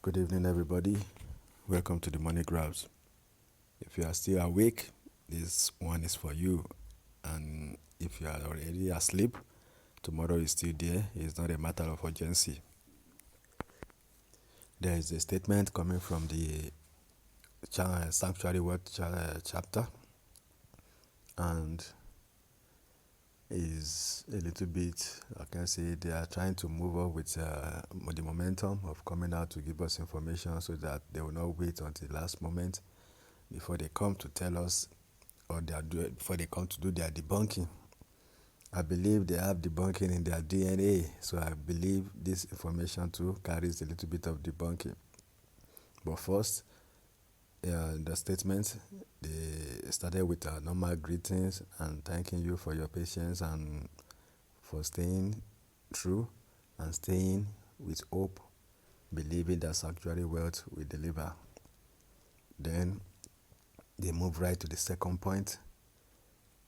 Good evening, everybody. Welcome to the Money Grabs. If you are still awake, this one is for you. And if you are already asleep, tomorrow is still there. It's not a matter of urgency. There is a statement coming from the Sanctuary Word chapter, and is a little bit, I can say, they are trying to move up with the momentum of coming out to give us information so that they will not wait until the last moment before they come to tell us, or before they come to do their debunking. I believe they have debunking in their DNA, so I believe this information too carries a little bit of debunking. But first, the statement, they started with normal greetings and thanking you for your patience and for staying true and staying with hope, believing that Sanctuary Wealth will deliver. Then they move right to the second point.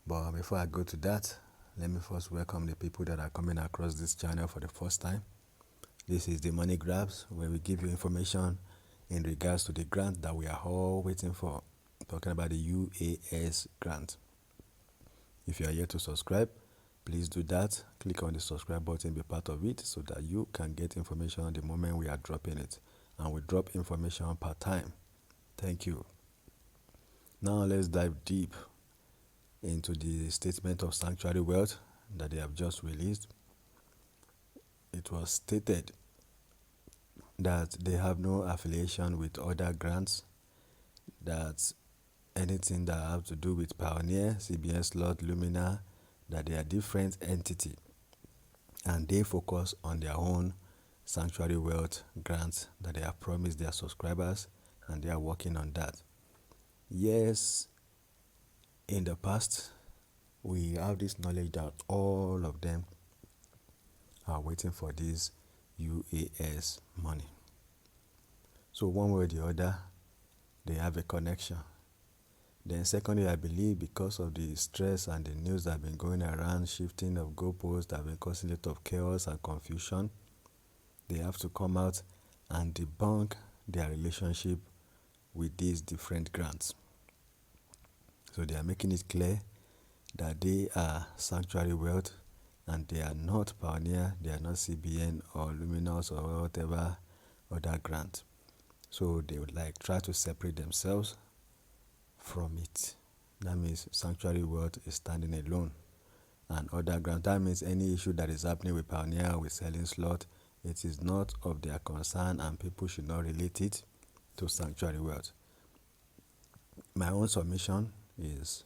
But before I go to that, let me first welcome the people that are coming across this channel for the first time. This is the Money Grabs, where we give you information in regards to the grant that we are all waiting for. Talking about the UAS grant. If you are yet to subscribe, please do that. Click on the subscribe button, be part of it, so that you can get information the moment we are dropping it. And we drop information per time. Thank you. Now let's dive deep into the statement of Sanctuary Wealth that they have just released. It was stated that they have no affiliation with other grants, that anything that have to do with Pioneer, CBN Slot, Lumina, that they are different entity, and they focus on their own Sanctuary Wealth grants that they have promised their subscribers, and they are working on that. Yes, in the past, we have this knowledge that all of them are waiting for this UAS money. So one way or the other, they have a connection. Then secondly, I believe because of the stress and the news that have been going around, shifting of goalposts that have been causing a lot of chaos and confusion, they have to come out and debunk their relationship with these different grants. So they are making it clear that they are Sanctuary Wealth and they are not Pioneer, they are not CBN or Luminous or whatever other grant. So they would try to separate themselves from it. That means Sanctuary Wealth is standing alone. And other grant, that means any issue that is happening with Pioneer, with selling slot, it is not of their concern and people should not relate it to Sanctuary Wealth. My own submission is,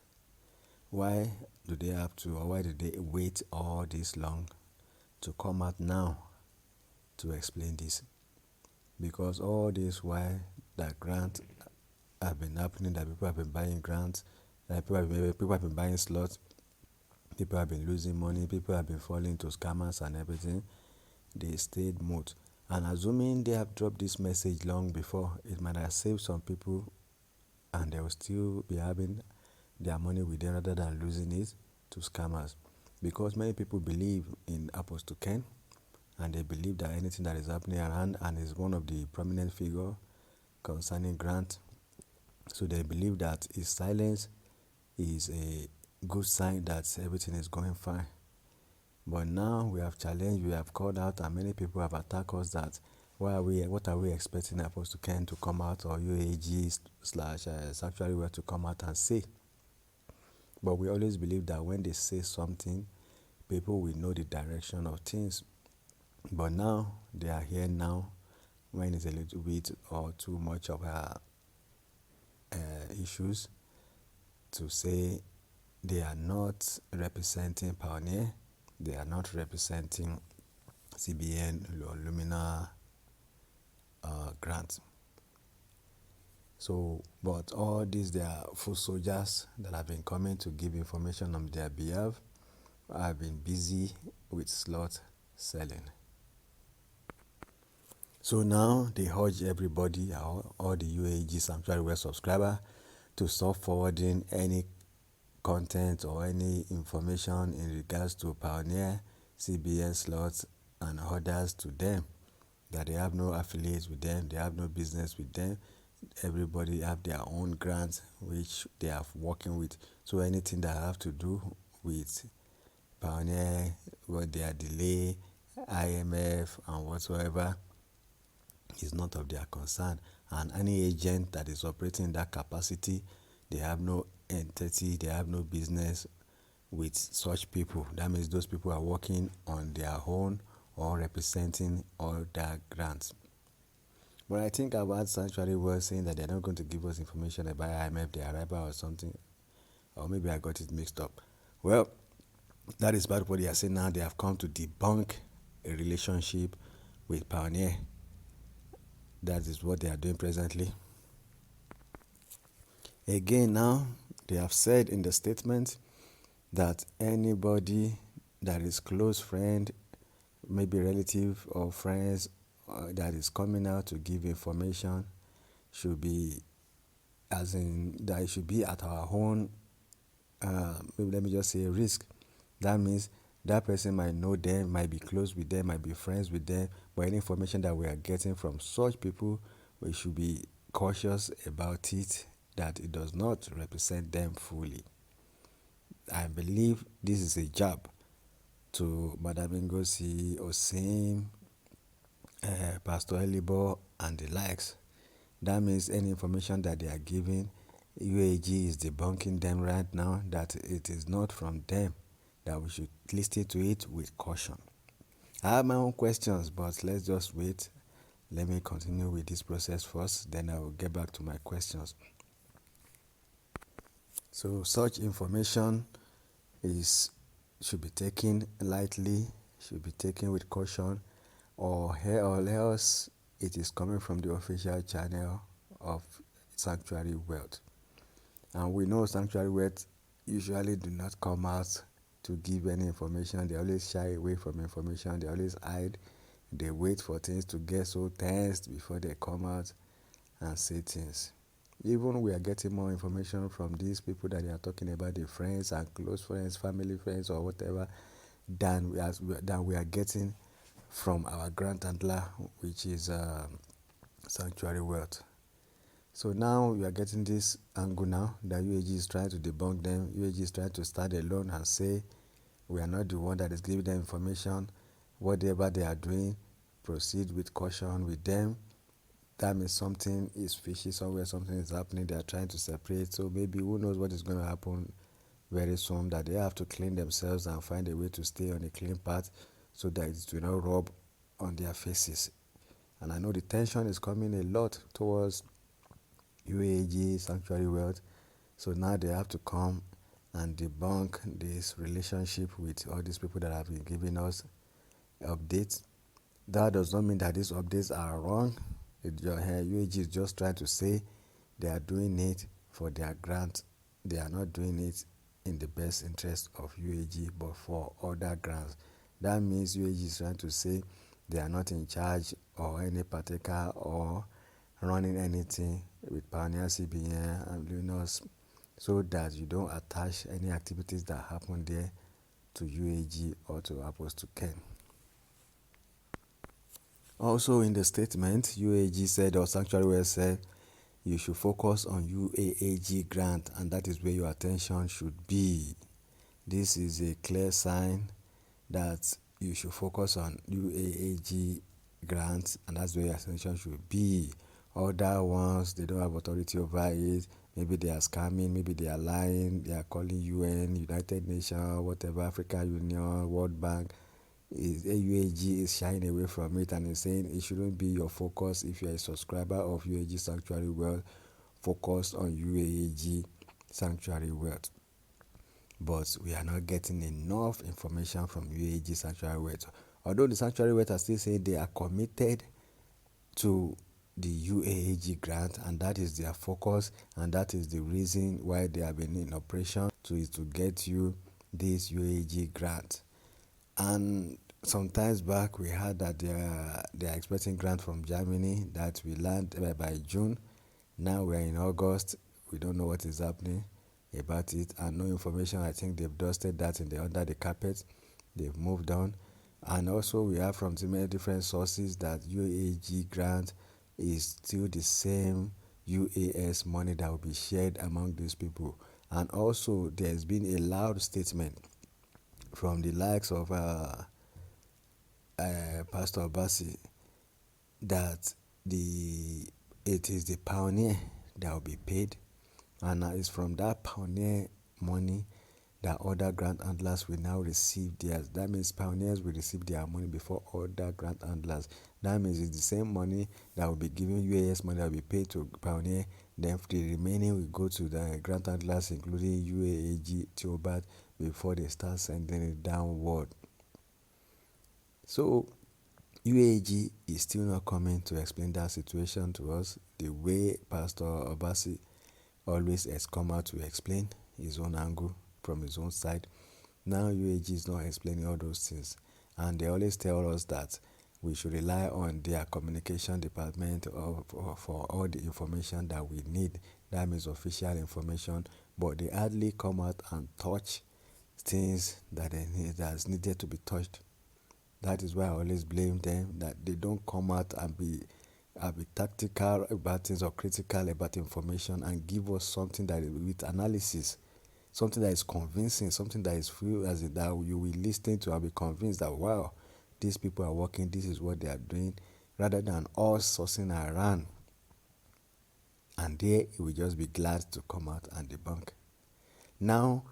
why do they have to, or why did they wait all this long to come out now to explain this? Because all this while that grant have been happening, that people have been buying grants, that people have been buying slots, people have been losing money, people have been falling into scammers and everything, they stayed mute. And assuming they have dropped this message long before, it might have saved some people and they will still be having their money with them rather than losing it to scammers. Because many people believe in Apostle Ken, and they believe that anything that is happening around and is one of the prominent figure concerning grant, so they believe that his silence is a good sign that everything is going fine. But now we have challenged, we have called out, and many people have attacked us that what are we expecting Apostle Ken to come out, or UAG / Sanctuary Wealth to come out and say? But we always believe that when they say something, people will know the direction of things. But now they are here now when it's a little bit or too much of issues to say they are not representing Pioneer, they are not representing CBN or Lumina grant. So, but all these, they are full soldiers that have been coming to give information on their behalf, have been busy with slot selling. So now they urge everybody, all the UAG Sanctuary Wealth subscriber, to stop forwarding any content or any information in regards to Pioneer, CBS slots, and others to them. that they have no affiliates with them, they have no business with them. Everybody have their own grants which they are working with. So anything that have to do with Pioneer, what their delay, IMF, and whatsoever is not of their concern. And any agent that is operating in that capacity, they have no entity, they have no business with such people. That means those people are working on their own or representing all their grants. But I think about Sanctuary was saying that they're not going to give us information about IMF, their arrival or something. Or maybe I got it mixed up. Well, that is part what they are saying now. They have come to debunk a relationship with Pioneer. That is what they are doing presently. Again, now, they have said in the statement that anybody that is close friend, maybe relative or friends that is coming out to give information should be, as in, that it should be at our own, maybe let me just say, risk. That means that person might know them, might be close with them, might be friends with them, but any information that we are getting from such people, we should be cautious about it, that it does not represent them fully. I believe this is a jab to Madam Ngozi, Osim, Pastor Elibo, and the likes. That means any information that they are giving, UAG is debunking them right now, that it is not from them, that we should listen to it with caution. I have my own questions, but let's just wait. Let me continue with this process first, then I will get back to my questions. So such information should be taken lightly, should be taken with caution, or else it is coming from the official channel of Sanctuary Wealth. And we know Sanctuary Wealth usually do not come out to give any information. They always shy away from information. They always hide. They wait for things to get so tensed before they come out and say things. Even we are getting more information from these people that they are talking about, the friends and close friends, family friends, or whatever, than we are getting from our grant handler, which is Sanctuary Wealth. So now we are getting this angle now that UAG is trying to debunk them. UAG is trying to stand alone and say we are not the one that is giving them information. Whatever they are doing, proceed with caution with them. That means something is fishy somewhere, something is happening. They are trying to separate. So maybe who knows what is going to happen very soon, that they have to clean themselves and find a way to stay on a clean path so that it will not rub on their faces. And I know the tension is coming a lot towards UAG, Sanctuary Wealth. So now they have to come and debunk this relationship with all these people that have been giving us updates. That does not mean that these updates are wrong. UAG is just trying to say they are doing it for their grant. They are not doing it in the best interest of UAG, but for other grants. That means UAG is trying to say they are not in charge or any particular or running anything with Pioneer CBN and Lunos, so that you don't attach any activities that happen there to UAG or to Apostle Ken. Also in the statement, UAG said, or Sanctuary Wealth said, you should focus on UAAG grant, and that is where your attention should be. This is a clear sign that you should focus on UAAG grants, and that's where your attention should be. Other ones, they don't have authority over it. Maybe they are scamming, maybe they are lying, they are calling UN, United Nations, whatever, African Union, World Bank. UAG is shying away from it and is saying it shouldn't be your focus. If you are a subscriber of UAG Sanctuary Wealth, focus on UAG Sanctuary Wealth. But we are not getting enough information from UAG Sanctuary Wealth. Although the Sanctuary Wealth are still saying they are committed to the UAAG grant, and that is their focus, and that is the reason why they have been in operation is to get you this UAAG grant. And sometimes back we heard that they are expecting grant from Germany that will land by June. Now we are in August. We don't know what is happening about it, and no information. I think they've dusted that under the carpet. They've moved on. And also we have from many different sources that UAG grant is still the same UAS money that will be shared among these people. And also there's been a loud statement from the likes of Pastor Bassi that the it is the pioneer that will be paid, and it's from that pioneer money that other grant handlers will now receive theirs. That means pioneers will receive their money before other grant handlers. That means it's the same money that will be given UAS money that will be paid to pioneer. Then the remaining will go to the grant handlers, including UAAG, Theobat, before they start sending it downward. So UAG is still not coming to explain that situation to us the way Pastor Obasi always has come out to explain his own angle from his own side. Now UAG is not explaining all those things, and they always tell us that we should rely on their communication department for all the information that we need. That means official information, but they hardly come out and touch things that they need, that's needed to be touched. That is why I always blame them, that they don't come out and be tactical about things or critical about information and give us something that is with analysis, something that is convincing, something that is feel as if that you will listen to and be convinced that wow, these people are working, this is what they are doing, rather than us sourcing around. And there he will just be glad to come out and debunk. Now,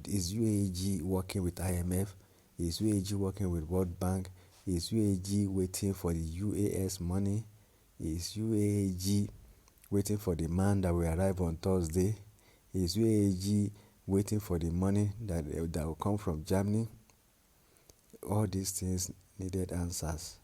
is UAG working with IMF? Is UAG working with World Bank? Is UAG waiting for the UAS money? Is UAG waiting for the man that will arrive on Thursday? Is UAG waiting for the money that will come from Germany? All these things needed answers.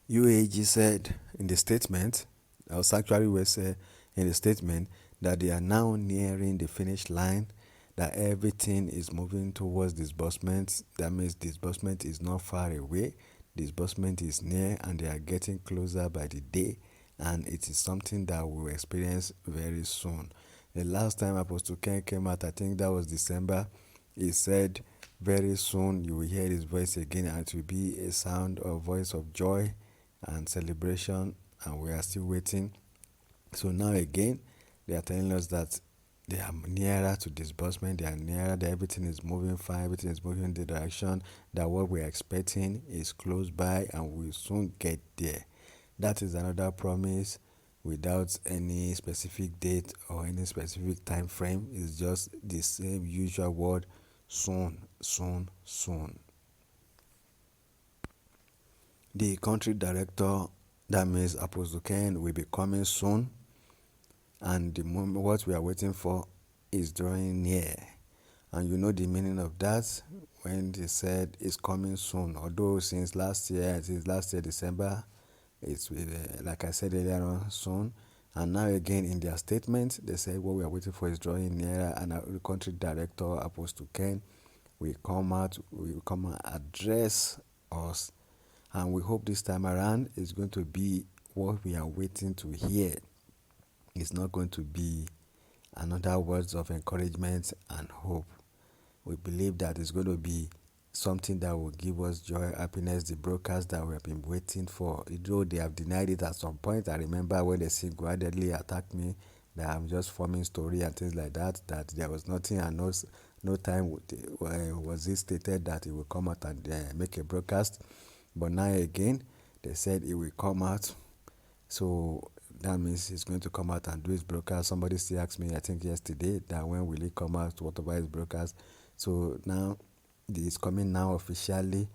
UAG said in the statement, or Sanctuary will say in the statement, that they are now nearing the finish line, that everything is moving towards disbursement. That means disbursement is not far away, disbursement is near, and they are getting closer by the day, and it is something that we will experience very soon. The last time Apostle Ken came out, I think that was December, he said very soon you will hear his voice again, and it will be a sound or voice of joy and celebration, and we are still waiting. So now again, they are telling us that they are nearer to disbursement, they are nearer, that everything is moving fine, everything is moving in the direction, that what we are expecting is close by and we'll soon get there. That is another promise without any specific date or any specific time frame. It's just the same usual word, soon, soon, soon. The country director, that means Apostle Ken, will be coming soon, and the moment what we are waiting for is drawing near. And you know the meaning of that when they said it's coming soon. Although since last year December, it's like I said earlier on, soon. And now again in their statement, they said what we are waiting for is drawing nearer, and the country director Apostle Ken will come and address us. And we hope this time around is going to be what we are waiting to hear. It's not going to be another words of encouragement and hope. We believe that it's going to be something that will give us joy, happiness, the broadcast that we have been waiting for. Though they have denied it at some point. I remember when they single-handedly attacked me that I'm just forming story and things like that, that there was nothing and no time was it stated that it will come out and make a broadcast. But now again, they said it will come out. So that means he's going to come out and do his broadcast. Somebody still asked me, I think yesterday, that when will he come out, whatever his broadcast. So now, it's coming now officially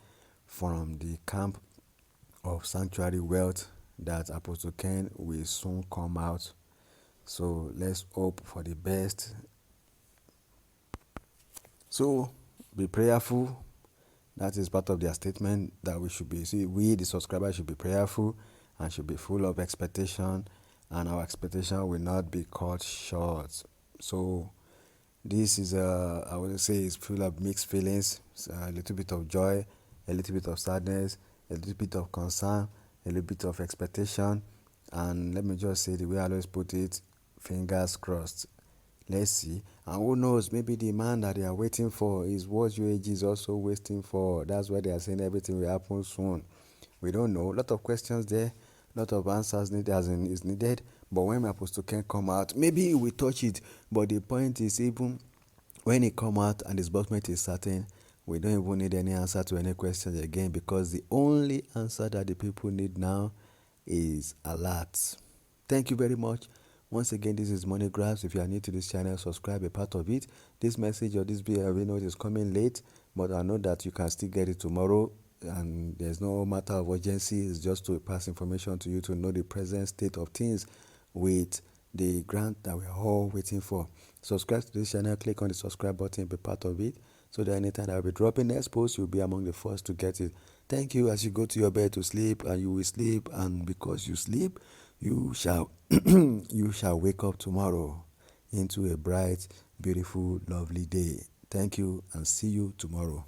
from the camp of Sanctuary Wealth that Apostle Ken will soon come out. So let's hope for the best. So be prayerful. That is part of their statement, that we should be, we the subscribers should be prayerful and should be full of expectation, and our expectation will not be cut short. So this is I would say it's full of mixed feelings, a little bit of joy, a little bit of sadness, a little bit of concern, a little bit of expectation, and let me just say the way I always put it, fingers crossed. Let's see. And who knows, maybe the man that they are waiting for is what UAG is also waiting for. That's why they are saying everything will happen soon. We don't know. A lot of questions there, a lot of answers needed as in is needed. But when Apostle can come out, maybe we touch it. But the point is, even when he come out and his disbursement is certain, we don't even need any answer to any questions again, because the only answer that the people need now is alert. Thank you very much. Once again, this is Money Grabs. If you are new to this channel, subscribe, a part of it. This message or this video, we know it is coming late, but I know that you can still get it tomorrow, and there's no matter of urgency. It's just to pass information to you to know the present state of things with the grant that we are all waiting for. Subscribe to this channel, click on the subscribe button, be part of it, so that anytime I will be dropping next post, you'll be among the first to get it. Thank you. As you go to your bed to sleep, and you will sleep, and because you sleep, you shall you shall wake up tomorrow into a bright, beautiful, lovely day. Thank you, and see you tomorrow.